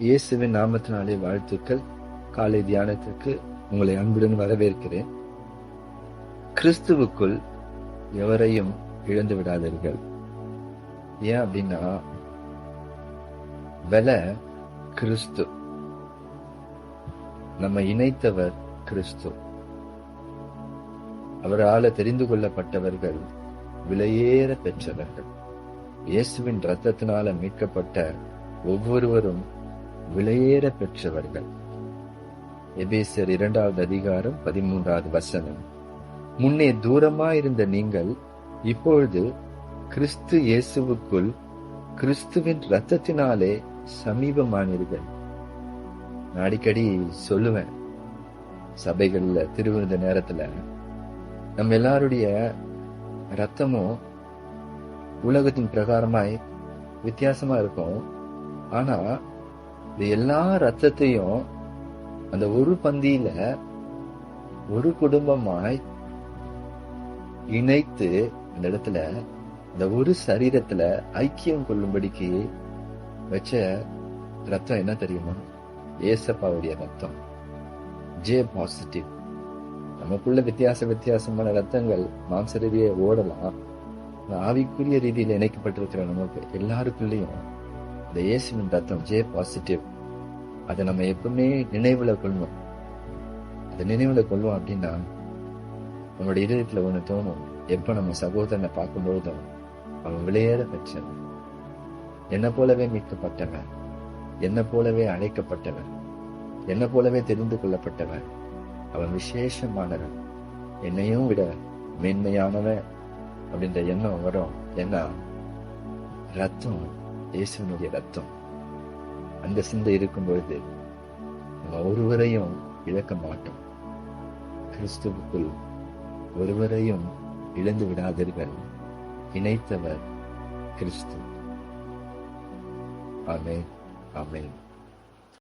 இயேசுவின் நாமத்தினாலே வாழ்த்துக்கள். காலை தியானத்திற்கு உங்களை அன்புடன் வரவேற்கிறேன். கிறிஸ்துவுக்குள் எவரையும் இழந்து விடாதீர்கள். ஏன் அப்படின்னா, விலை கிறிஸ்து, நம்ம இணைத்தவர் கிறிஸ்து. அவரால் தெரிந்து கொள்ளப்பட்டவர்கள், விலையேற பெற்றவர்கள். இயேசுவின் இரத்தத்தினால மீட்கப்பட்ட ஒவ்வொருவரும் விலையேற பெற்றவர்கள். எபேசியர் 2வது அதிகாரம் 13வது வசனம். முன்னே தூரமாயிருந்த நீங்கள் இப்பொழுது கிறிஸ்து இயேசுவுக்குள் கிறிஸ்துவின் இரத்தத்தினாலே சமீபமானீர்கள். நான் அடிக்கடி சொல்லுவேன், சபைகள்ல திருவிருந்த நேரத்துல, நம்ம எல்லாருடைய ரத்தமும் உலகத்தின் பிரகாரமாய் வித்தியாசமா இருக்கும். ஆனா இது எல்லா ரத்தத்தையும் அந்த ஒரு பந்தியில ஒரு குடும்பமாய் இணைத்து அந்த இடத்துல இந்த ஒரு சரீரத்துல ஐக்கியம் கொள்ளும்படிக்கு வச்ச ரத்தம் என்ன தெரியுமா? ஏசப்பாவுடைய ரத்தம். J positive. நமக்குள்ள வித்தியாசமான ரத்தங்கள் மாம்ச ரீதியே ஓடலாம். ஆவிக்குரிய ரீதியில் இணைக்கப்பட்டிருக்கிற நமக்கு எல்லாருக்குள்ளயும் இந்த இயேசுவின் ரத்தம் ஜே பாசிட்டிவ். அதை நம்ம எப்பவுமே நினைவுல கொள்வோம். அதை நினைவுல கொள்வோம் அப்படின்னா, நம்மளோட இதயத்துல ஒண்ணு தோணும். எப்ப நம்ம சகோதரனை பார்க்கும்பொழுதும், அவன் விலையேற பெற்றவன், என்ன போலவே மீட்கப்பட்டவன், என்ன போலவே அழைக்கப்பட்டவன், என்ன போலவே தெரிந்து கொள்ளப்பட்டவன், அவன் விசேஷமானவன், என்னையும் விட மேன்மையானவன் அப்படின்ற எண்ணம் வரும். ஏன்னா ரத்தம் இயேசுவினுடைய ரத்தம். அந்த சிந்தை இருக்கும் பொழுது நம்ம ஒருவரையும் இழக்க மாட்டோம். கிறிஸ்துவுக்குள் ஒருவரையும் இழந்து விடாதீர்கள். இணைத்தவர் கிறிஸ்து. ஆமென், ஆமென்.